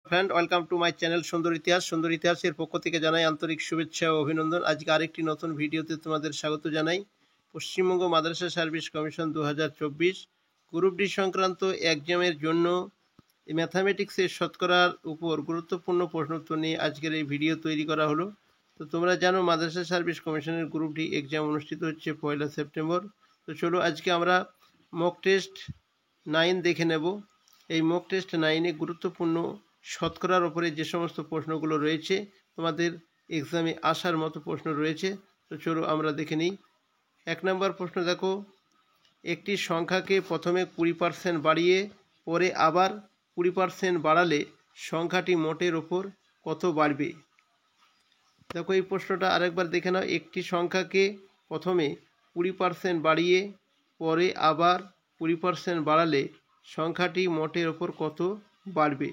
Friend, welcome to my channel সুন্দর ইতিহাসের পক্ষ থেকে জানাই আন্তরিক শুভেচ্ছা ও অভিনন্দন। আজকে আরেকটি নতুন ভিডিওতে তোমাদের স্বাগত জানাই। পশ্চিমবঙ্গ মাদ্রাসা সার্ভিস কমিশন 2024 গ্রুপ ডি সংক্রান্ত এক্সামের জন্য ম্যাথামেটিক্সের শতকরার উপর গুরুত্বপূর্ণ প্রশ্নোত্তর নিয়ে আজকের এই ভিডিও তৈরি করা হলো। তো তোমরা জানো মাদ্রাসা সার্ভিস কমিশনের গ্রুপ ডি এক্সাম অনুষ্ঠিত হচ্ছে 1 সেপ্টেম্বর। তো চলো আজকে আমরা মক টেস্ট 9 দেখে নেব। এই মক টেস্ট 9-এ গুরুত্বপূর্ণ শতকরার উপরে যে সমস্ত প্রশ্নগুলো রয়েছে, তোমাদের এক্সামে আসার মতো প্রশ্ন রয়েছে। তো চলো আমরা দেখে নিই। 1 নম্বর প্রশ্ন দেখো, একটি সংখ্যাকে প্রথমে 20% বাড়িয়ে পরে আবার 20% বাড়ালে সংখ্যাটি মোটের ওপর কত বাড়বে? দেখো এই প্রশ্নটা আরেকবার দেখে নাও। একটি সংখ্যাকে প্রথমে 20% বাড়িয়ে পরে আবার 20% বাড়ালে সংখ্যাটি মোটের ওপর কত বাড়বে?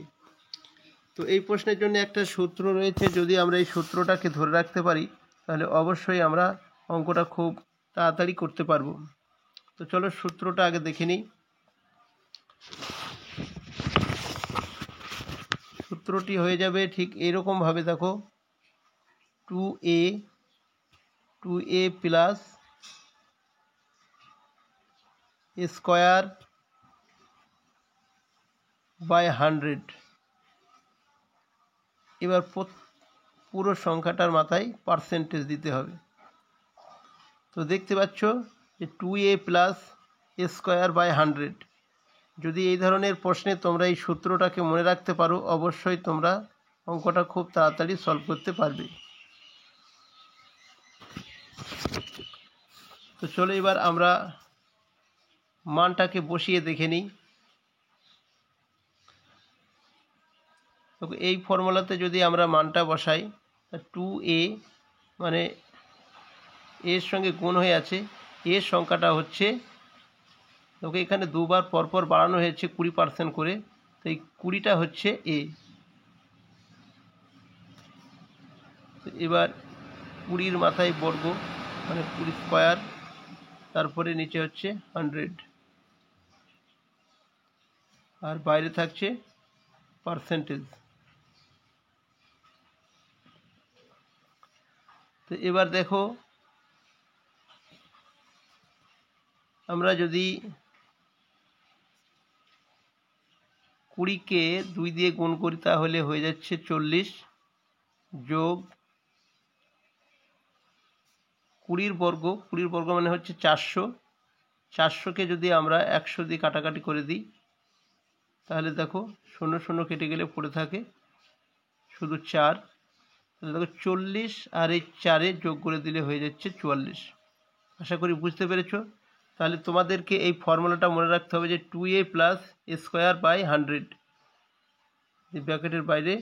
তো এই প্রশ্নের জন্য একটা সূত্র রয়েছে। যদি আমরা এই সূত্রটাকে ধরে রাখতে পারি তাহলে অবশ্যই আমরা অঙ্কটা খুব তাড়াতাড়ি করতে পারবো। তো চলো সূত্রটা আগে দেখে নিই। সূত্রটি হয়ে যাবে ঠিক এরকমভাবে, দেখো 2a প্লাস স্কোয়ার বাই 100। এবার পুরো সংখ্যাটার মাথায় পার্সেন্টেজ দিতে হবে। তো দেখতে পাচ্ছ যে 2a প্লাস স্কোয়ার বাই 100। যদি এই ধরনের প্রশ্নে তোমরা এই সূত্রটাকে মনে রাখতে পারো, অবশ্যই তোমরা অঙ্কটা খুব তাড়াতাড়ি সলভ করতে পারবে। তো চলো এবার আমরা মানটাকে বসিয়ে দেখে নিই। এই ফর্মুলাতে যদি আমরা মানটা বসাই, 2a মানে এর সঙ্গে গুণ হয়ে আছে, এর সংখ্যাটা হচ্ছে, ওকে এখানে দুবার পরপর বাড়ানো হয়েছে 20% করে, তো এই 20টা হচ্ছে এ। এবার 20-র মাথায় বর্গ মানে 20 স্কোয়ার, তারপরে নিচে হচ্ছে 100, আর বাইরে থাকছে পার্সেন্টেজ। তো এবার দেখো আমরা যদি 20-কে 2 দিয়ে গুণ করি তাহলে হয়ে যাচ্ছে 40 যোগ 20-র বর্গ। 20-র বর্গ মানে হচ্ছে 400। 400-কে যদি আমরা 100 দিয়ে কাটাকাটি করে দিই তাহলে দেখো 0 0 কেটে গেলে পড়ে থাকে শুধু 4। তাহলে দেখো 40 আর এই 4-এ যোগ করে দিলে হয়ে যাচ্ছে 44। আশা করি বুঝতে পেরেছো। তাহলে তোমাদেরকে এই ফর্মুলাটা মনে রাখতে হবে যে 2a প্লাস স্কোয়ার বাই 100, এই ব্র্যাকেটের বাইরে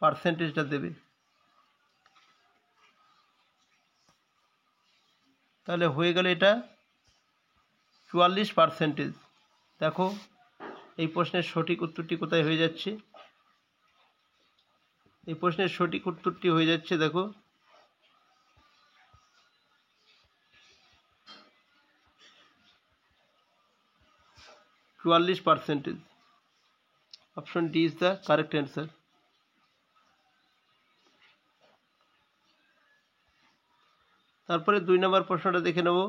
পার্সেন্টেজটা দেবে। তাহলে হয়ে গেল এটা 44%। দেখো এই প্রশ্নের সঠিক উত্তরটি কোথায় হয়ে যাচ্ছে। এই প্রশ্নের সঠিক উত্তরটি হয়ে যাচ্ছে, দেখো 44%। Option D is the correct answer. তারপরে 2 নম্বর প্রশ্নটা দেখে নেব।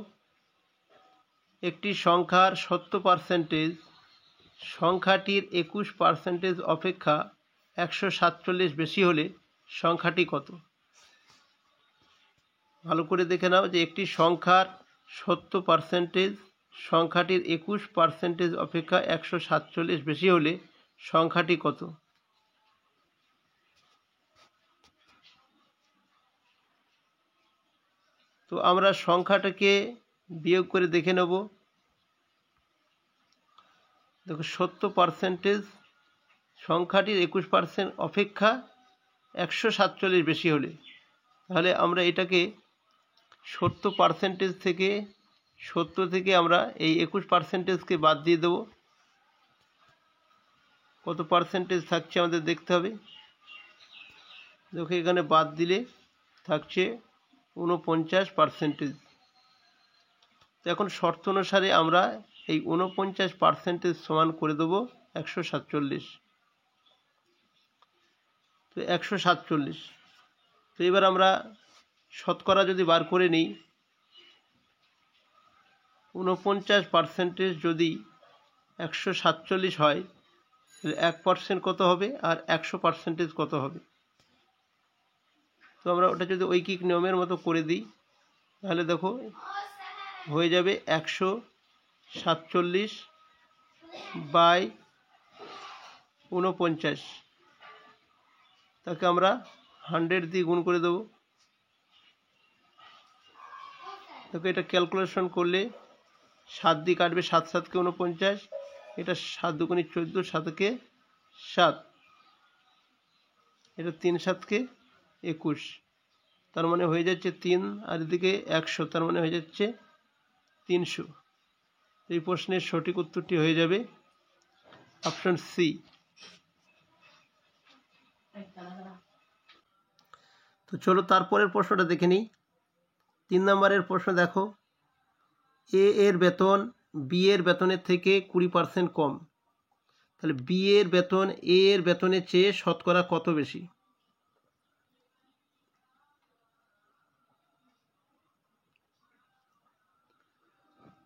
একটি সংখ্যার 70% সংখ্যাটির 21% অপেক্ষা 147 বেশি হলে সংখ্যাটি কত? ভালো করে দেখে নাও যে একটি সংখ্যার 70% সংখ্যাটির 21% অপেক্ষা 147 বেশি হলে সংখ্যাটি কত? তো আমরা সংখ্যাটাকে বিয়োগ করে দেখে নেব। দেখো 70% সংখ্যাটির 21% অপেক্ষা 147 বেশি হলে, তাহলে আমরা এটাকে 70% থেকে 70 থেকে আমরা এই 21%কে বাদ দিয়ে দেব। কত পার্সেন্টেজ থাকছে আমাদের দেখতে হবে। দেখো এখানে বাদ দিলে থাকছে 49%। তো এখন শর্ত অনুসারে আমরা এই 49% সমান করে দেবো 147। তো 147। তো এবার আমরা শতকরা যদি বার করে নিই, 49% যদি 147 হয়, তাহলে 1% কত হবে আর 100% কত হবে। তো আমরা ওটা যদি ঐকিক নিয়মের মতো করে দিই, তাহলে দেখো হয়ে যাবে 147 বাই 49, তাকে আমরা 100 দিয়ে গুণ করে দেবো। দেখো এটা ক্যালকুলেশন করলে 7 দিয়ে কাটবে, 7 7 × 49, এটা 7 × 2 = 14, 7 × 7, এটা 3 7 × 21, তার মানে হয়ে যাচ্ছে 3 আর এদিকে 100, তার মানে হয়ে যাচ্ছে 300। এই প্রশ্নের সঠিক উত্তরটি হয়ে যাবে অপশন সি। তো চলো তারপরের প্রশ্নটা দেখে নিই। 3 নম্বরের প্রশ্ন দেখো, এ এর বেতন বি এর বেতনের থেকে 20% কম, তাহলে বি এর বেতন এ এর বেতনের চেয়ে শতকরা কত বেশি?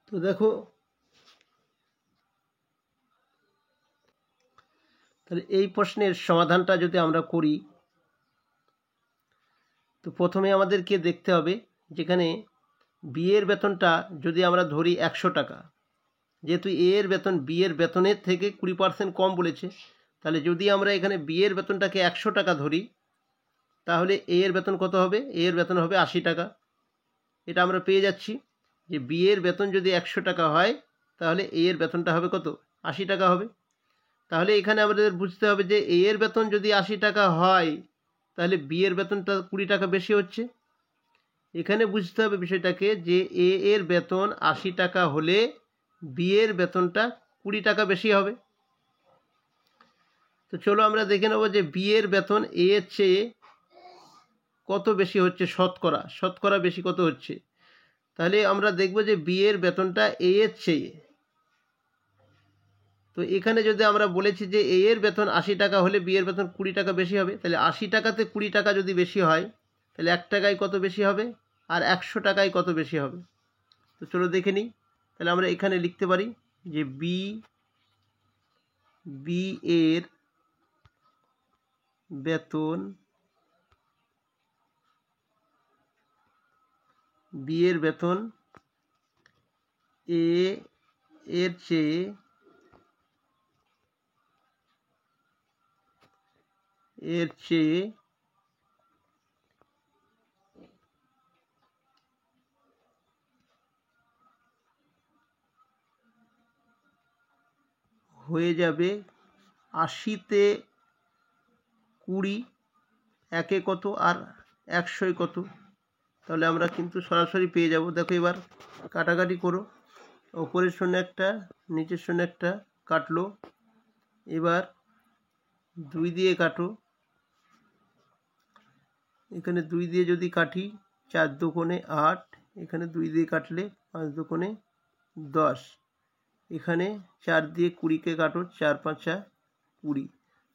তো দেখো তাহলে এই প্রশ্নের সমাধানটা যদি আমরা করি, তো প্রথমে আমাদেরকে দেখতে হবে যেখানে বি এর বেতনটা যদি আমরা ধরি 100 টাকা, যেহেতু এ এর বেতন বি এর বেতনের থেকে 20% কম বলেছে, তাহলে যদি আমরা এখানে বি এর বেতনটাকে 100 টাকা ধরি, তাহলে এ এর বেতন কত হবে? এ এর বেতন হবে 80 টাকা। এটা আমরা পেয়ে যাচ্ছি যে বি এর বেতন যদি 100 টাকা হয়, তাহলে এ এর বেতনটা হবে কত? 80 টাকা হবে। তাহলে এখানে আমাদের বুঝতে হবে যে এ এর বেতন যদি 80 টাকা হয়, তাহলে বি এর বেতনটা 20 টাকা বেশি হচ্ছে। এখানে বুঝতে হবে বিষয়টাকে যে এ এর বেতন 80 টাকা হলে বি এর বেতনটা 20 টাকা বেশি হবে। তো চলো আমরা দেখে নেব যে বি এর বেতন এ এর চেয়ে কত বেশি হচ্ছে, শতকরা বেশি কত হচ্ছে। তাহলে আমরা দেখব যে বি এর বেতনটা এ এর চেয়ে, তো এখানে যদি আমরা বলেছি যে এ এর বেতন 80 টাকা হলে বি এর বেতন 20 টাকা বেশি হবে, তাহলে 80 টাকাতে 20 টাকা যদি বেশি হয়, তাহলে 1 টাকায় কত বেশি হবে আর 100 টাকায় কত বেশি হবে। তো চলো দেখে নিই। তাহলে আমরা এখানে লিখতে পারি যে বি এর বেতন এ এর চেয়ে হয়ে যাবে 80-তে 20, 1-এ কত আর 100-এ কত। তাহলে আমরা কিন্তু সরাসরি পেয়ে যাব। দেখো এবার কাটাকাটি করো, ওপরের শূন্য একটা নিচের শূন্য একটা কাটলো, এবার 2 দিয়ে কাটো, এখানে 2 দিয়ে যদি কাটি 4 দুগুণে 8, এখানে 2 দিয়ে কাটলে 5 দুগুণে 10, এখানে 4 দিয়ে 20-কে কাটো, 4 5 20,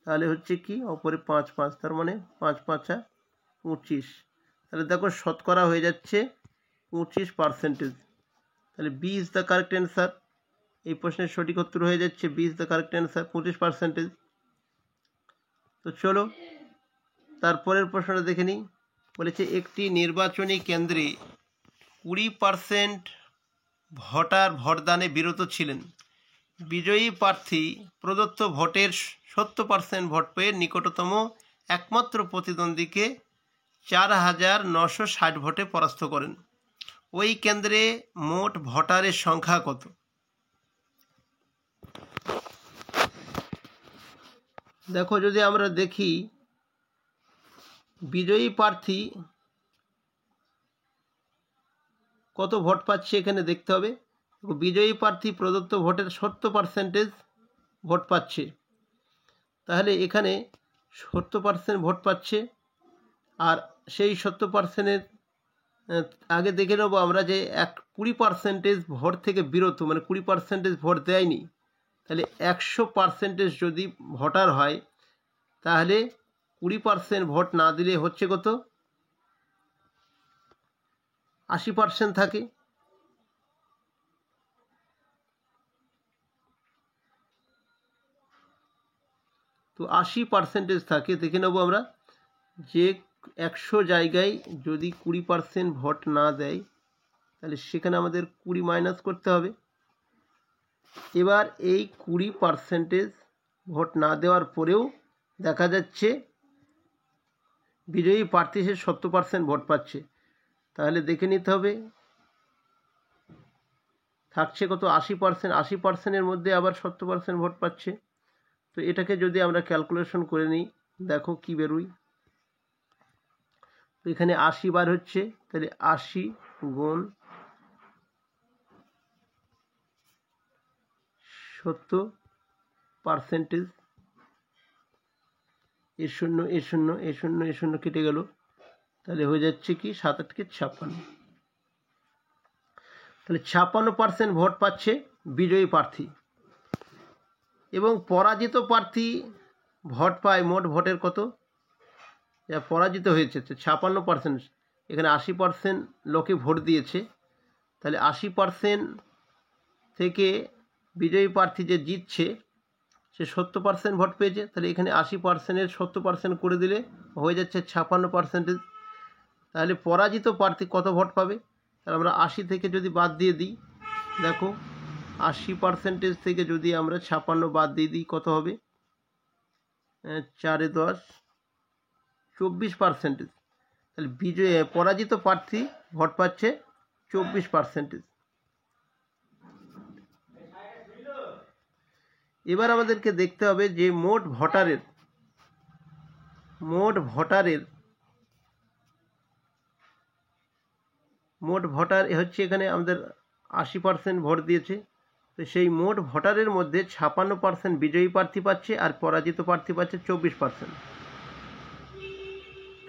তাহলে হচ্ছে কি ওপরে 5 5, তার মানে 5 5 25। তাহলে দেখো শতকরা হয়ে যাচ্ছে 25%। তাহলে B is the correct answer. এই প্রশ্নের সঠিক উত্তর হয়ে যাচ্ছে B is the correct answer, 25%। তো চলো তারপরের প্রশ্নটা দেখে নিই। বলেছে একটি নির্বাচনী কেন্দ্রে 20% ভোটার ভোটদানে বিরত ছিলেন। বিজয়ী প্রার্থী প্রদত্ত ভোটের 70% ভোট পেয়ে নিকটতম একমাত্র প্রতিদ্বন্দ্বীকে 4960 ভোটে পরাস্ত করেন। ওই কেন্দ্রে মোট ভোটারের সংখ্যা কত? দেখো যদি আমরা দেখি বিজয়ী প্রার্থী কত ভোট পাচ্ছে, এখানে দেখতে হবে। বিজয়ী প্রার্থী প্রদত্ত ভোটের 70% ভোট পাচ্ছে, তাহলে এখানে 70% ভোট পাচ্ছে। আর সেই 70%-এর আগে দেখে নেবো আমরা যে 20% ভোট থেকে বিরত, মানে 20% ভোট দেয়নি। তাহলে 100% যদি ভোটার হয়, তাহলে 20% ভোট না দিলে হচ্ছে কত, 80% থাকে। তো 80% থাকে। দেখে নেব আমরা যে 100 জায়গায় যদি 20% ভোট না দেয় তাহলে সেখানে আমাদের 20 মাইনাস করতে হবে। এবার এই 20% ভোট না দেওয়ার পরেও দেখা যাচ্ছে বিজয়ী প্রার্থী সে 70% ভোট পাচ্ছে, তাহলে দেখে নিতে হবে থাকছে কত, 80%। 80%-এর মধ্যে আবার 70% ভোট পাচ্ছে। তো এটাকে যদি আমরা ক্যালকুলেশন করে নিই, দেখো কি বেরোয়। তো এখানে 80 বার হচ্ছে, তাহলে 80 গুণ 70%, এর শূন্য এর শূন্য এর শূন্য এর শূন্য কেটে গেল, তাহলে হয়ে যাচ্ছে কি 7 8 56। তাহলে 56% ভোট পাচ্ছে বিজয়ী প্রার্থী, এবং পরাজিত প্রার্থী ভোট পায় মোট ভোটের কত, যা পরাজিত হয়েছে 56%। এখানে 80% লোকে ভোট দিয়েছে, তাহলে 80% থেকে বিজয়ী প্রার্থী যে জিতছে সে 70% ভোট পেয়েছে। তাহলে এখানে 80%-এর 70% করে দিলে হয়ে যাচ্ছে 56%। তাহলে পরাজিত প্রার্থী কত ভোট পাবে, তাহলে আমরা 80 থেকে যদি বাদ দিয়ে দিই, দেখো 80% থেকে যদি আমরা 56 বাদ দিয়ে দিই কত হবে, 4 10 24%। তাহলে পরাজিত প্রার্থী ভোট পাচ্ছে 24%। এবার আমাদেরকে দেখতে হবে যে মোট ভোটার হচ্ছে, এখানে আমাদের 80% ভোট দিয়েছে, তো সেই মোট ভোটারের মধ্যে 56% বিজয়ী প্রার্থী পাচ্ছে আর পরাজিত প্রার্থী পাচ্ছে 24%।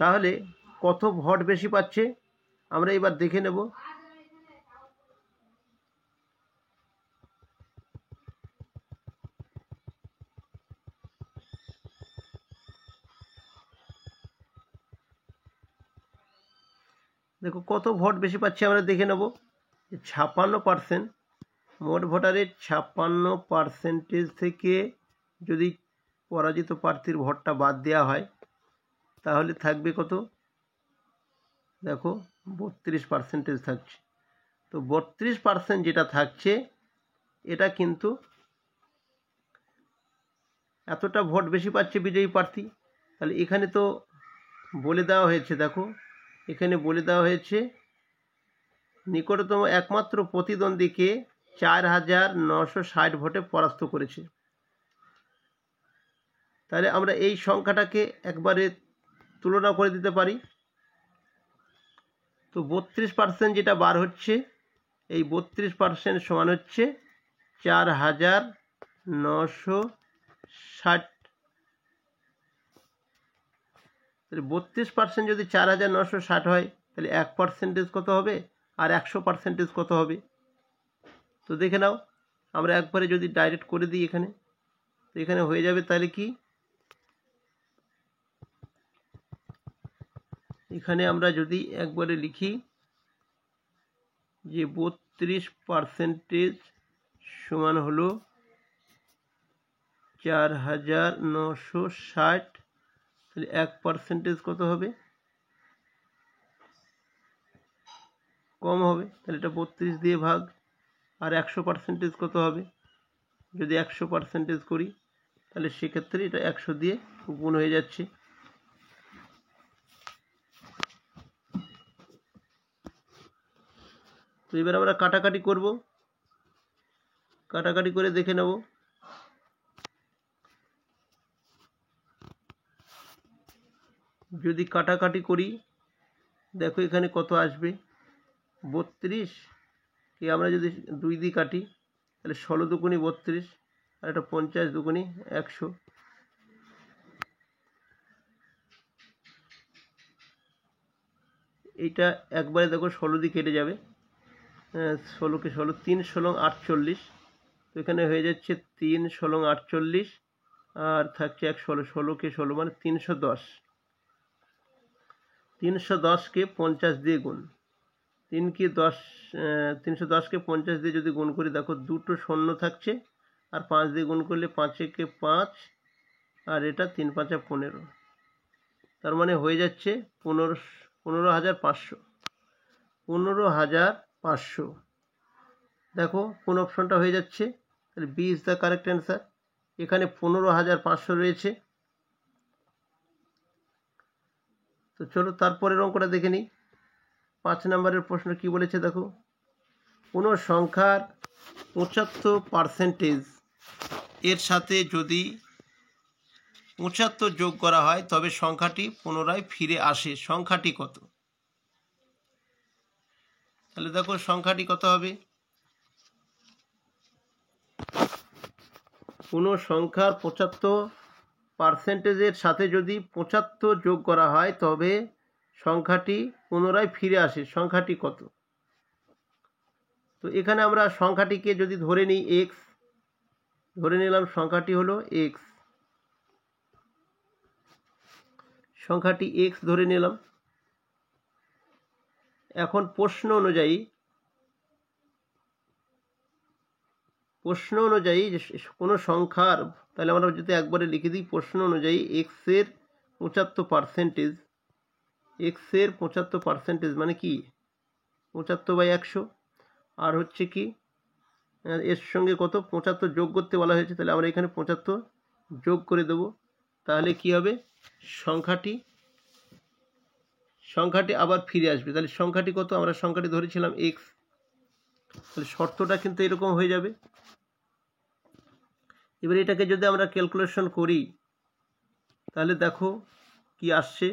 তাহলে কত ভোট বেশি পাচ্ছে আমরা এবার দেখে নেব। দেখো কত ভোট বেশি পাচ্ছে আমরা দেখে নেব। 56%, মোট ভোটারের 56% থেকে যদি পরাজিত প্রার্থীর ভোটটা বাদ দেওয়া হয় তাহলে থাকবে কত, দেখো 32% থাকছে। তো 32% যেটা থাকছে এটা কিন্তু এতটা ভোট বেশি পাচ্ছে বিজয়ী প্রার্থী। তাহলে এখানে তো বলে দেওয়া হয়েছে, দেখো এখানে বলে দেওয়া হয়েছে নিকটতম একমাত্র প্রতিদ্বন্দ্বীকে 4960 ভোটে পরাস্ত করেছে। তাহলে আমরা এই সংখ্যাটাকে একবারে তুলনা করে দিতে পারি। তো 32% যেটা বার হচ্ছে, এই 32% সমান হচ্ছে 4960। তাহলে 32% যদি 4960 হয় তাহলে 1% কত হবে আর 100% কত হবে। তো দেখে নাও, আমরা একবারে যদি ডাইরেক্ট করে দিই এখানে, তো এখানে হয়ে যাবে তাহলে কি, এখানে আমরা যদি একবারে লিখি যে 32% সমান হলো 4960, তাহলে 1% কত হবে, কম হবে, তাহলে এটা 32 দিয়ে ভাগ। আর 100% কত হবে, যদি 100% করি তাহলে সেক্ষেত্রে এটা 100 দিয়ে গুণ হয়ে যাচ্ছে। তো এবার আমরা কাটাকাটি করব, কাটাকাটি করে দেখে নেব। যদি কাটাকাটি করি দেখো এখানে কত আসবে, 32 কে আমরা যদি 2 দিয়ে কাটি তাহলে 16 দুগুণী 32, আর এটা 50 দুগুণী 100। এইটা একবারে দেখো 16 দিয়ে কেটে যাবে, 16কে 16 3 16 48, তো এখানে হয়ে যাচ্ছে 3 16 48, আর থাকছে 116, 16কে 16 মানে 310, 310কে 50 দিয়ে গুণ, 3কে 10, 310কে 50 দিয়ে যদি গুণ করি দেখো দুটো শূন্য থাকছে, আর 5 দিয়ে গুণ করলে 5-একে 5, আর এটা 3 × 5 = 15, তার মানে হয়ে যাচ্ছে 15,500, 15,500। দেখো কোন অপশনটা হয়ে যাচ্ছে, তাহলে B is the correct answer. এখানে 15,500 রয়েছে। তো চলো তারপরের অঙ্কটা দেখে নিই। 5 নম্বরের প্রশ্ন কি বলেছে দেখো, কোনো সংখ্যার 75% এর সাথে যদি 75 যোগ করা হয় তবে সংখ্যাটি পুনরায় ফিরে আসে, সংখ্যাটি কত? তাহলে দেখো সংখ্যাটি কত হবে, কোনো সংখ্যার 75%-এর সাথে যদি 75 যোগ করা হয় তবে সংখ্যাটি পুনরায় ফিরে আসে, সংখ্যাটি কত? তো এখানে আমরা সংখ্যাটিকে যদি ধরে নিই এক্স, ধরে নিলাম সংখ্যাটি হলো এক্স, সংখ্যাটি এক্স ধরে নিলাম। এখন প্রশ্ন অনুযায়ী কোনো সংখ্যার, তাহলে আমরা যদি একবারে লিখে দিই প্রশ্ন অনুযায়ী এক্সের 75%, এক্সের 75% মানে কি 75/100, আর হচ্ছে কি এর সঙ্গে কত 75 যোগ করতে বলা হয়েছে, তাহলে আমরা এখানে 75 যোগ করে দেব, তাহলে কি হবে সংখ্যাটি আবার ফিরে আসবে। তাহলে সংখ্যাটি কত, আমরা সংখ্যাটি ধরেছিলাম এক্স, তাহলে শর্তটা কিন্তু এরকম হয়ে যাবে। এবার এটাকে যদি আমরা ক্যালকুলেশন করি তাহলে দেখো কি আসছে,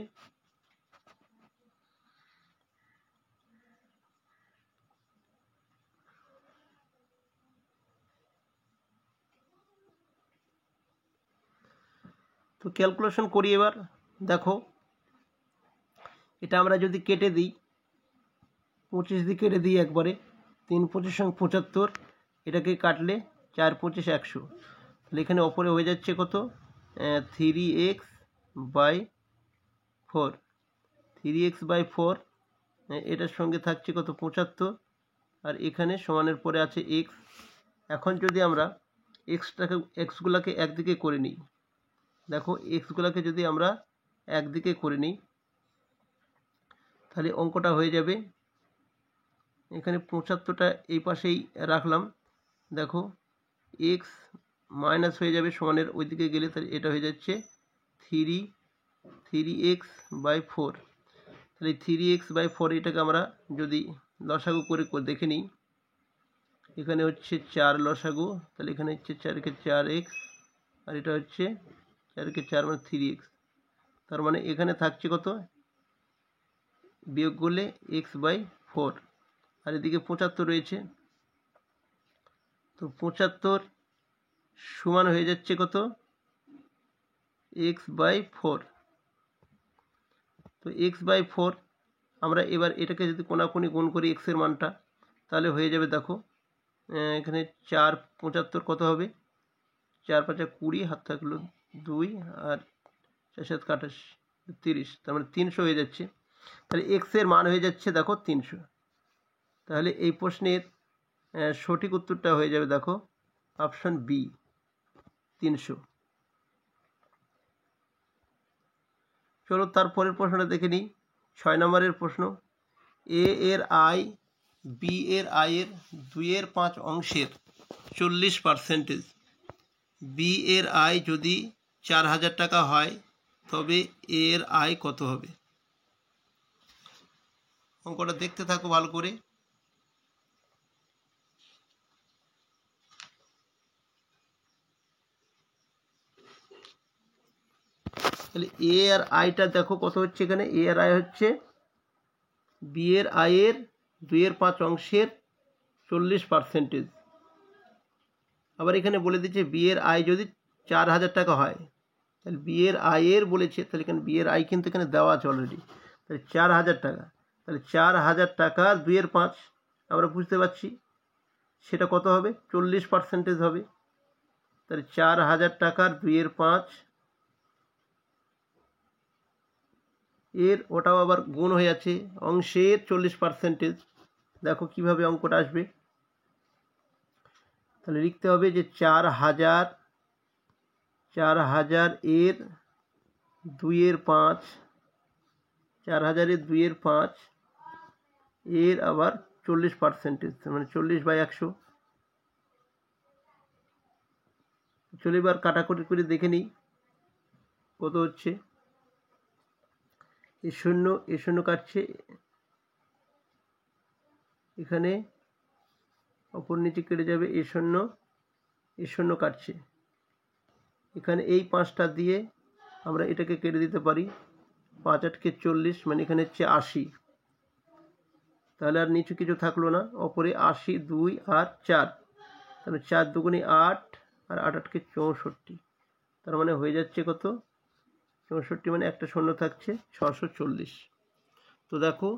তো ক্যালকুলেশন করি। এবার দেখো এটা আমরা যদি কেটে দিই, 25 দিয়ে কেটে দিই একবারে, 3 × 25 = 75, এটাকে কাটলে 4 × 25 = 100, তাহলে এখানে ওপরে হয়ে যাচ্ছে কত 3x/4, 3x/4, এটার সঙ্গে থাকছে কত 75, আর এখানে সমানের পরে আছে এক্স। এখন যদি আমরা এক্সগুলোকে একদিকে করে নিই, দেখো এক্সগুলোকে যদি আমরা একদিকে করে নিই তাহলে অঙ্কটা হয়ে যাবে, এখানে 75টা এই পাশেই রাখলাম, দেখো এক্স মাইনাস হয়ে যাবে সমানের ওইদিকে গেলে, তাহলে এটা হয়ে যাচ্ছে 3x/4, তাহলে 3x/4 এটাকে আমরা যদি লসাগু করে দেখে নিই, এখানে হচ্ছে 4 লসাগু, তাহলে এখানে হচ্ছে 4-কে 4x, আর এটা হচ্ছে 4-কে 4 মানে 3x, তার মানে এখানে থাকছে কত বিয়োগ করলে x/4, আর এদিকে 75 রয়েছে, তো 75 সমান হয়ে যাচ্ছে কত x/4, তো x/4 আমরা এবার এটাকে যদি কোনাকুনি গুণ করি x এর মানটা, তাহলে হয়ে যাবে দেখো এখানে 4 75 কত হবে 4 × 5 = 20, হাত থাকলো 2, আর 4 × 7 = 28, 30, তার মানে 300 হয়ে যাচ্ছে। তাহলে x এর মান হয়ে যাচ্ছে দেখো 300, তাহলে এই প্রশ্নের সঠিক উত্তরটা হয়ে যাবে দেখো অপশন বি 300। চলো তারপরের প্রশ্নটা দেখে নিই। 6 নম্বরের প্রশ্ন, এ এর আয় বি এর আয়ের 2/5 অংশের 40%, বি এর আয় যদি 4,000 টাকা হয় তবে এ এর আয় কত হবে? অঙ্কটা দেখতে থাকো ভালো করে। তাহলে এ আর আয়টা দেখো কত হচ্ছে, এখানে এ আর আয় হচ্ছে বি এর আয়ের 2/5 অংশের 40%, আবার এখানে বলে দিচ্ছে বি এর আয় যদি 4,000 টাকা হয়, তাহলে বি এর আয়ের বলেছে, তাহলে এখানে বি এর আয় কিন্তু এখানে দেওয়া আছে অলরেডি, তাহলে 4,000 টাকা, তাহলে 4,000 টাকার 2/5 আমরা বুঝতে পারছি সেটা কত হবে 40% হবে, তাহলে 4000 টাকার 2/5 এর ওটাও আবার গুণ হয়ে যাচ্ছে অংশের 40%। দেখো কিভাবে অঙ্কটা আসবে। তাহলে লিখতে হবে যে 4000 এর 2/5, 4000 এর 2/5 এর আবার 40%, মানে 40/100। চলো এবার কাটাকুটি করে দেখে নিই কত হচ্ছে। এ শূন্য কাটছে, এখানে অপর নিচে কেটে যাবে, এ শূন্য কাটছে। এখানে এই 5টা দিয়ে আমরা এটাকে কেটে দিতে পারি, 5 8 40, মানে এখানে হচ্ছে 80। তাহলে আর নিচে কিছু থাকলো না, অপরে 80, 2 আর 4, তাহলে 4 2 8 আর 8 8 64। তার মানে হয়ে যাচ্ছে কত? 64, মানে একটা শূন্য থাকছে, 640। তো দেখো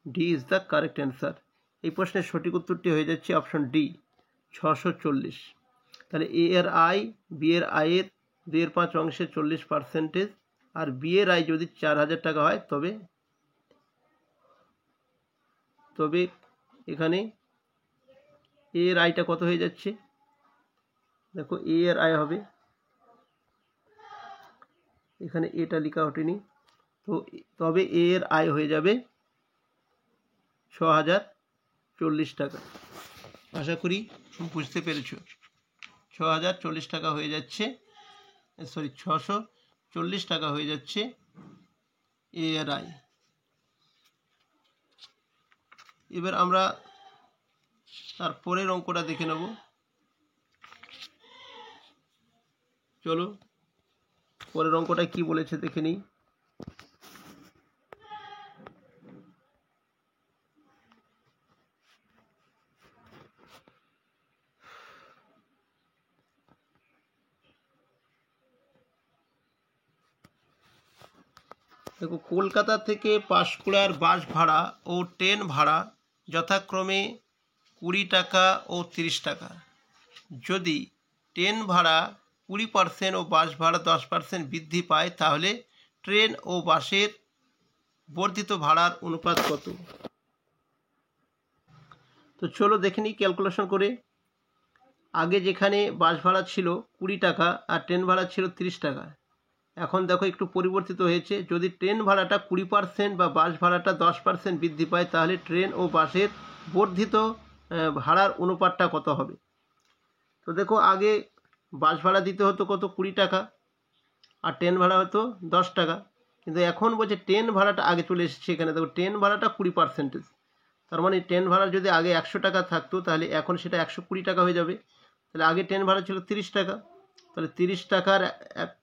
D is the correct answer. এই প্রশ্নের সঠিক উত্তরটি হয়ে যাচ্ছে অপশন ডি, 640। তাহলে এ এর আয় বি এর আয়ের 2/5 অংশের 40%, আর বি এর আয় যদি 4000 টাকা হয় তবে এখানে এ এর আয়টা কত হয়ে যাচ্ছে। দেখো এ এর আয় হবে, এখানে এটা লেখা ওঠেনি, তো তবে এ এর আয় হয়ে যাবে 6040 টাকা। আশা করি বুঝতে পেরেছ। 6040 টাকা হয়ে যাচ্ছে, 640 টাকা হয়ে যাচ্ছে এ এর আয়। এবার আমরা তার পরের অঙ্কটা দেখে নেব। চলো পরের অঙ্কটা কি বলেছে দেখে নিই। দেখো, কলকাতা থেকে পাঁশকুড়ার বাস ভাড়া ও ট্রেন ভাড়া যথাক্রমে 20 টাকা ও 30 টাকা। যদি ট্রেন ভাড়া 20% ও বাস ভাড়া 10% বৃদ্ধি পায়, তাহলে ট্রেন ও বাসের বর্ধিত ভাড়ার অনুপাত কত? তো চলো দেখে নিই ক্যালকুলেশন করে। আগে যেখানে বাস ভাড়া ছিল 20 টাকা আর ট্রেন ভাড়া ছিল 30 টাকা, এখন দেখো একটু পরিবর্তিত হয়েছে। যদি ট্রেন ভাড়াটা 20% বা বাস ভাড়াটা 10% বৃদ্ধি পায়, তাহলে ট্রেন ও বাসের বর্ধিত ভাড়ার অনুপাতটা কত হবে? তো দেখো আগে বাস ভাড়া দিতে হতো কত? 20 টাকা, আর ট্রেন ভাড়া হতো 10 টাকা। কিন্তু এখন বলছে ট্রেন ভাড়াটা আগে চলে এসেছে এখানে। দেখো ট্রেন ভাড়াটা 20%, তার মানে ট্রেন ভাড়া যদি আগে 100 টাকা থাকতো, তাহলে এখন সেটা 120 টাকা হয়ে যাবে। তাহলে আগে ট্রেন ভাড়া ছিল 30 টাকা, তাহলে 30 টাকার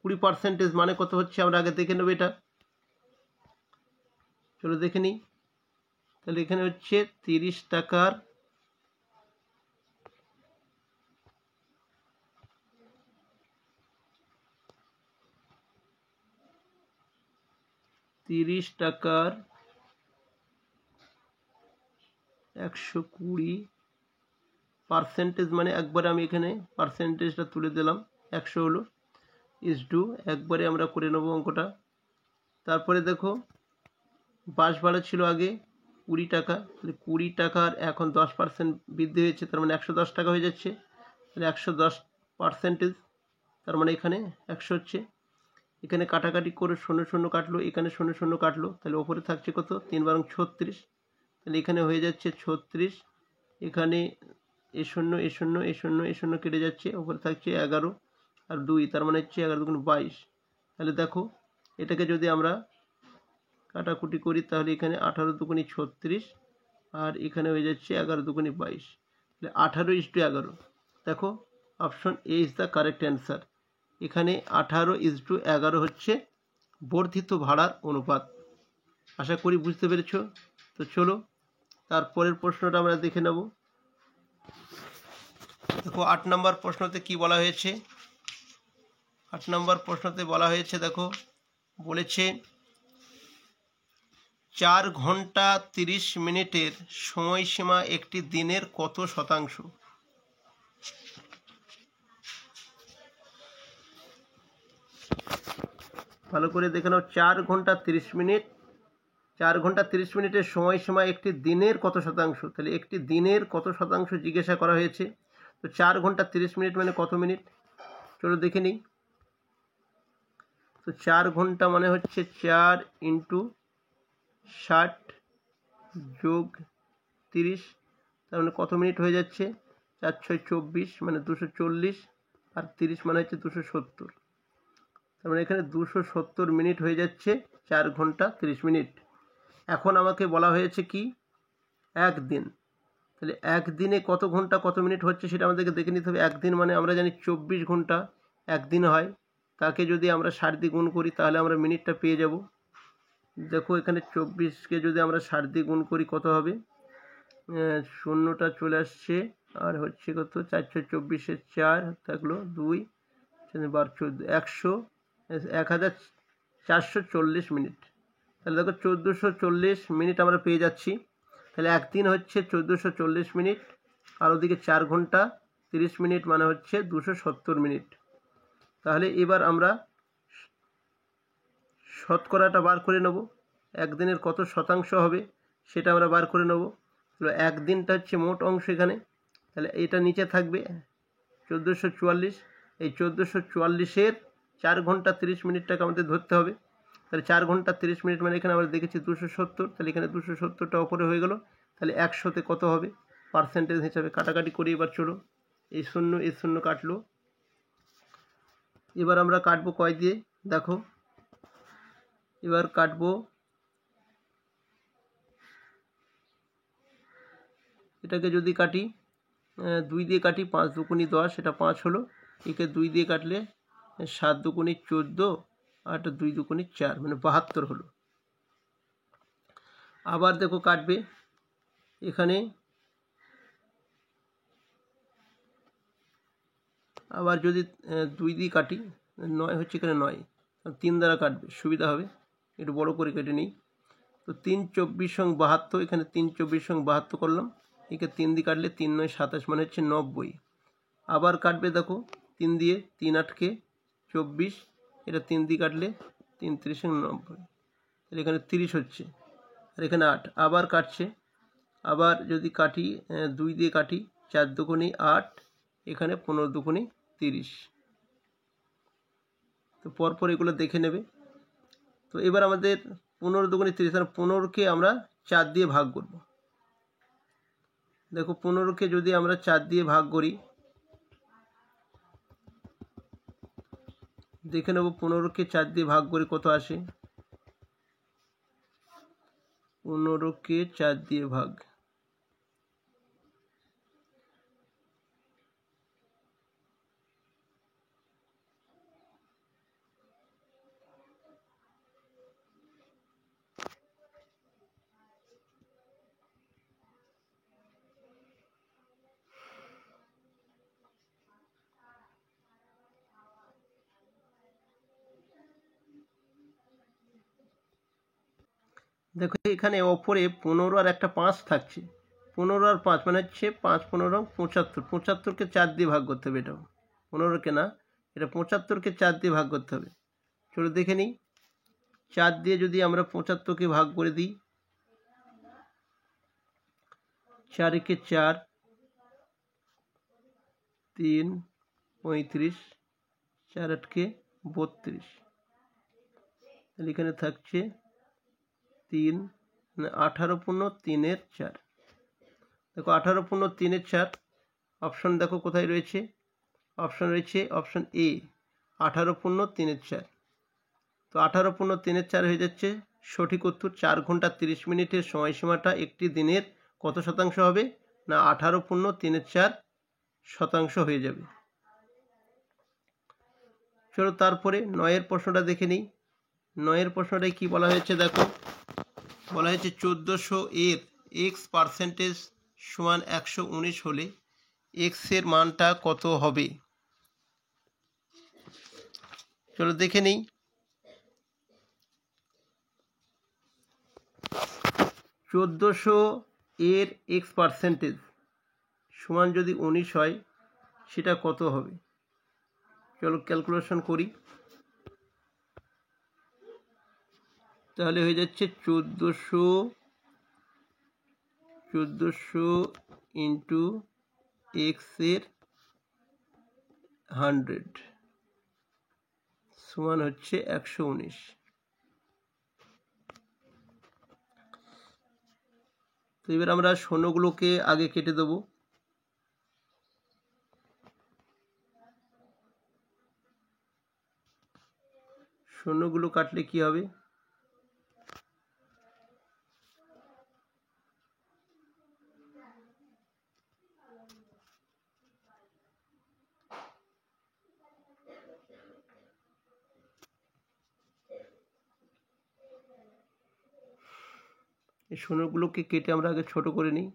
20% মানে কত হচ্ছে আমরা আগে দেখে নেব এটা। চলো দেখে নিই। তাহলে এখানে হচ্ছে 30 টাকার 120%, মানে একবারে আমি এখানে পার্সেন্টেজটা তুলে দিলাম, 100 হলো ইস-টু একবারে আমরা করে নেব অঙ্কটা। তারপরে দেখো বাস ভাড়া ছিল আগে 20 টাকা, তাহলে 20 টাকার এখন 10% বৃদ্ধি হয়েছে, তার মানে 110 টাকা হয়ে যাচ্ছে। তাহলে 110%, তার মানে এখানে 100 হচ্ছে। এখানে কাটাকাটি করে 0 0 কাটলো, এখানে 0 0 কাটলো, তাহলে ওপরে থাকছে কত? 3 বারং 36, তাহলে এখানে হয়ে যাচ্ছে 36। এখানে এ 0 এ 0 এ 0 এ 0 কেটে যাচ্ছে, ওপরে থাকছে 11 আর 2, তার মানে হচ্ছে 11 2 22। তাহলে দেখো এটাকে যদি আমরা কাটাকুটি করি, তাহলে এখানে 18 2 36, আর এখানে হয়ে যাচ্ছে 11 2 22, তাহলে 18:11। দেখো option A is the correct answer. এখানে 18:11 হচ্ছে বর্ধিত ভাড়ার অনুপাত। আশা করি বুঝতে পেরেছ। তো চলো তারপরের প্রশ্নটা আমরা দেখে নেব। দেখো 8 নম্বর প্রশ্নতে কি বলা হয়েছে। 8 নম্বর প্রশ্নতে বলা হয়েছে, দেখো বলেছে 4 ঘন্টা 30 মিনিটের সময়সীমা একটি দিনের কত শতাংশ? ভালো করে দেখে নাও। 4 ঘন্টা 30 মিনিট, 4 ঘন্টা 30 মিনিটের সময়সীমা একটি দিনের কত শতাংশ? তাহলে একটি দিনের কত শতাংশ জিজ্ঞাসা করা হয়েছে। তো 4 ঘন্টা 30 মিনিট মানে কত মিনিট? চলো দেখে নিই। তো 4 ঘন্টা মানে হচ্ছে 4 × 60 যোগ 30, তার মানে কত মিনিট হয়ে যাচ্ছে? 4 × 6 = 24 মানে 240, আর 30 মানে হচ্ছে 270। তার মানে এখানে 270 মিনিট হয়ে যাচ্ছে 4 ঘন্টা 30 মিনিট। এখন আমাকে বলা হয়েছে কি একদিন। তাহলে একদিনে কত ঘন্টা কত মিনিট হচ্ছে সেটা আমাদেরকে দেখে নিতে হবে। একদিন মানে আমরা জানি 24 ঘন্টা একদিন হয়, তাকে যদি আমরা 60 দিয়ে গুণ করি তাহলে আমরা মিনিটটা পেয়ে যাব। দেখো এখানে 24কে যদি আমরা 60 দিয়ে গুণ করি কত হবে? শূন্যটা চলে আসছে, আর হচ্ছে কত? 4 × 6 = 24, 4 থাকলো 2, 12 14, 1440 মিনিট। তাহলে দেখো 1440 মিনিট আমরা পেয়ে যাচ্ছি। তাহলে একদিন হচ্ছে 1440 মিনিট, আর ওদিকে 4 ঘন্টা 30 মিনিট মানে হচ্ছে 270 মিনিট। তাহলে এবার আমরা শতকরাটা বার করে নেব, একদিনের কত শতাংশ হবে সেটা আমরা বার করে নেব। তাহলে একদিনটা হচ্ছে মোট অংশ এখানে, তাহলে এটা নিচে থাকবে 1444। এই 1444-এর 4 ঘন্টা 30 মিনিটটাকে আমাদের ধরতে হবে। তাহলে 4 ঘন্টা 30 মিনিট মানে এখানে আমরা দেখেছি 270, তাহলে এখানে 270টা ওপরে হয়ে গেল। তাহলে 100-তে কত হবে পার্সেন্টেজ হিসাবে? কাটাকাটি করি এবার। চলো, এই শূন্য এই শূন্য কাটলো। এবার আমরা কাটবো কয় দিয়ে? দেখো এবার কাটবো, এটাকে যদি কাটি 2 দিয়ে কাটি, 5 × 2 = 10, এটা 5 হলো। একে 2 দিয়ে কাটলে 7 × 2 = 14, আর 2 × 2 = 4 মানে 72 হলো। আবার দেখো কাটবে এখানে, আবার যদি 2 দিয়ে কাটি, 9 হচ্ছে এখানে 9, 3 দ্বারা কাটবে সুবিধা হবে, একটু বড় করে কেটে নিই। তো 3 × 24 = 72, এখানে 3 × 24 = 72 করলাম। একে 3 দিয়ে কাটলে 3 × 9 = 27 মানে হচ্ছে 90। আবার কাটবে দেখো 3 দিয়ে, 3 × 8 = 24, এটা 3 দিয়ে কাটলে 3 × 3 = 90, তাহলে এখানে 30 হচ্ছে, আর এখানে 8। আবার কাটছে, আবার যদি কাটি 2 দিয়ে কাটি, 4 × 2 = 8, এখানে 15 × 2 = 30। তো পরপর এগুলো দেখে নেবে। তো এবার আমাদের 15 × 2 = 30, আর 15কে আমরা 4 দিয়ে ভাগ করব। দেখো 15কে যদি আমরা 4 দিয়ে ভাগ করি, দেখে নেব 15কে 4 দিয়ে ভাগ করে কত আসে। 15কে 4 দিয়ে ভাগ, দেখো এখানে ওপরে 15 আর একটা 5 থাকছে। 15 আর 5 মানে হচ্ছে 5 × 15 = 75। 75কে 4 দিয়ে ভাগ করতে হবে, এটাও 15কে না, এটা 75কে 4 দিয়ে ভাগ করতে হবে। চলো দেখে নিই। 4 দিয়ে যদি আমরা 75কে ভাগ করে দিই, 4 × 4 = 3, 35, 4 × 8 = 32, তাহলে এখানে থাকছে 3, 18 × 3 = 4। দেখো 18 × 3 = 4, অপশন দেখো কোথায় রয়েছে? অপশন রয়েছে অপশন এ, 18 × 3 = 4। তো 18 × 3 = 4 হয়ে যাচ্ছে সঠিক উত্তর। 4 ঘন্টা 30 মিনিটের সময়সীমাটা একটি দিনের কত শতাংশ হবে? না 18 × 3 = 4 শতাংশ হয়ে যাবে। চলো তারপরে 9-এর প্রশ্নটা দেখে নিই। 9-এর প্রশ্নটায় কি বলা হয়েছে দেখো, বলা হয়েছে 1400-এর x% = 119 হলে x এর মানটা কত হবে? চলো দেখে নিই। 1400-এর x% সমান যদি 19 হয় সেটা কত হবে? চলো ক্যালকুলেশন করি। তাহলে হয়ে যাচ্ছে 1400 ইন্টু এক্সের 100 সমান হচ্ছে 119। তো এবার আমরা শূন্যগুলোকে আগে কেটে দেবো। শূন্যগুলো কাটলে কি হবে? এই শূন্যগুলোকে কেটে আমরা আগে ছোট করে নিই,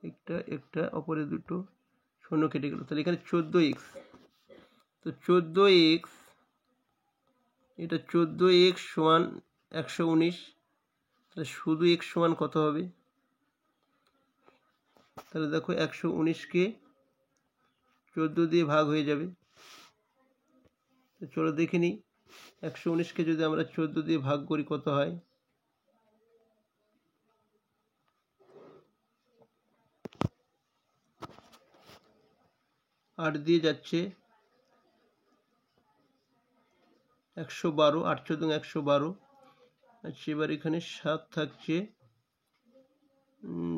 একটা একটা অপরে দুটো শূন্য কেটে গেল। তাহলে এখানে 14x, তো 14x, এটা 14x সমান 119। তাহলে শুধু x সমান কত হবে? তাহলে দেখো 119কে 14 দিয়ে ভাগ হয়ে যাবে। তো চলো দেখে নিই 119কে যদি আমরা 14 দিয়ে ভাগ করি কত হয়। আট দিয়ে যাচ্ছে 112, 8 14 112। আচ্ছা এবার এখানে 7 থাকছে,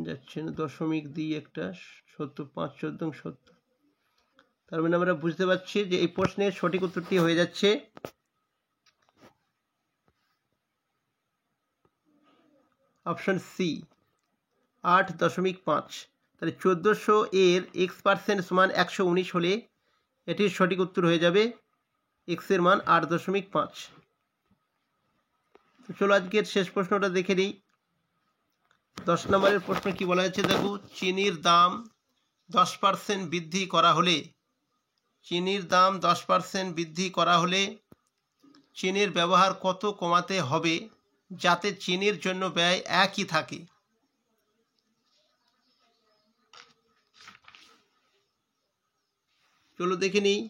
যাচ্ছে না, দশমিক দিয়ে একটা 70, 5 14 70। তার মানে আমরা বুঝতে পারছি যে এই প্রশ্নের সঠিক উত্তরটি হয়ে যাচ্ছে অপশন সি, 8.5। তাহলে 1400 এর x% সমান 119 হলে এটির সঠিক উত্তর হয়ে যাবে x এর মান 8.5। তো চলো আজকের শেষ প্রশ্নটা দেখে নিই। 10 নম্বরের প্রশ্ন কি বলা হয়েছে দেখো, চিনির দাম 10% বৃদ্ধি করা হলে, চিনির দাম 10% বৃদ্ধি করা হলে চিনির ব্যবহার কত কমাতে হবে যাতে চিনির জন্য ব্যয় একই থাকে? চলো দেখে নিই।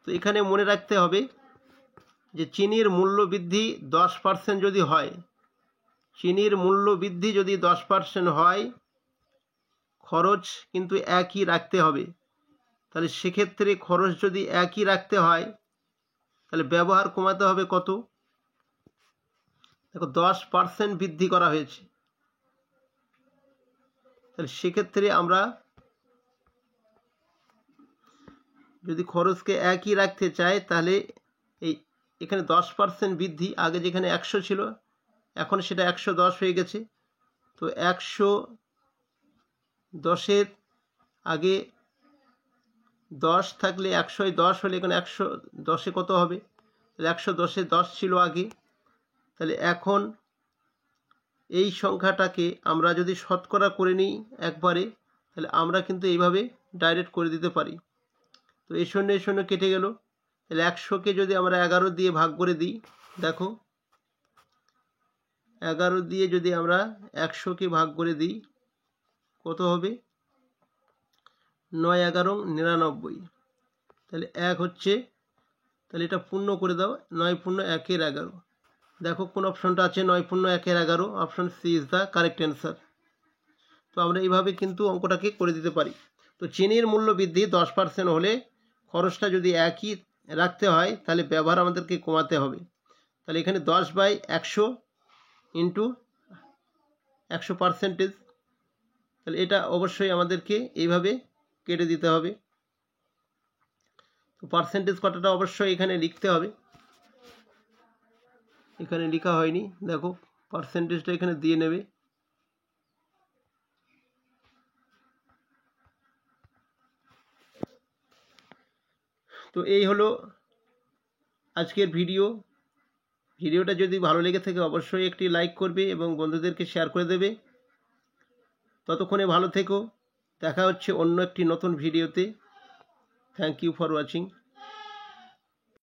তো এখানে মনে রাখতে হবে যে চিনির মূল্য বৃদ্ধি 10% যদি হয়, চিনির মূল্য বৃদ্ধি যদি 10% হয়, খরচ কিন্তু একই রাখতে হবে। তাহলে সেক্ষেত্রে খরচ যদি একই রাখতে হয় তাহলে ব্যবহার কমাতে হবে কত? দেখো 10% বৃদ্ধি করা হয়েছে, তাহলে সেক্ষেত্রে আমরা যদি খরচকে একই রাখতে চাই তাহলে এই এখানে 10% বৃদ্ধি, আগে যেখানে 100 ছিল এখন সেটা 110 হয়ে গেছে। তো 110-এর আগে 10 থাকলে 110 হলে এখানে 110-এ কত হবে? তাহলে 110-এ 10 ছিল আগে, তাহলে এখন এই সংখ্যাটাকে আমরা যদি শতকরা করে নিই একবারে, তাহলে আমরা কিন্তু এইভাবে ডাইরেক্ট করে দিতে পারি। তো এই শূন্য কেটে গেল। তাহলে 100কে যদি আমরা 11 দিয়ে ভাগ করে দিই, দেখো 11 দিয়ে যদি আমরা 100কে ভাগ করে দিই কত হবে? 9 11 99। তাহলে 1 হচ্ছে, তাহলে এটা পূর্ণ করে দাও, 9 পূর্ণ 1-এর 11। দেখো কোন অপশনটা আছে, 9 পূর্ণ 1-এর 11, option C is the correct answer. তো আমরা এইভাবে কিন্তু অঙ্কটাকে করে দিতে পারি। তো চিনির মূল্য বৃদ্ধি 10% হলে খরচটা যদি একই রাখতে হয় তাহলে ব্যবহার আমাদেরকে কমাতে হবে। তাহলে এখানে 10/100 ইন্টু 100%, তাহলে এটা অবশ্যই আমাদেরকে এইভাবে কেটে দিতে হবে। তো পার্সেন্টেজ কতটা অবশ্যই এখানে লিখতে হবে, এখানে লেখা হয়নি, দেখো পার্সেন্টেজটা এখানে দিয়ে নেবে। তো এই হলো আজকের ভিডিওটা যদি ভালো লেগে থাকে অবশ্যই একটি লাইক করবে এবং বন্ধুদেরকে শেয়ার করে দেবে। ততক্ষণে ভালো থেকো, দেখা হচ্ছে অন্য একটি নতুন ভিডিওতে। Thank you for watching.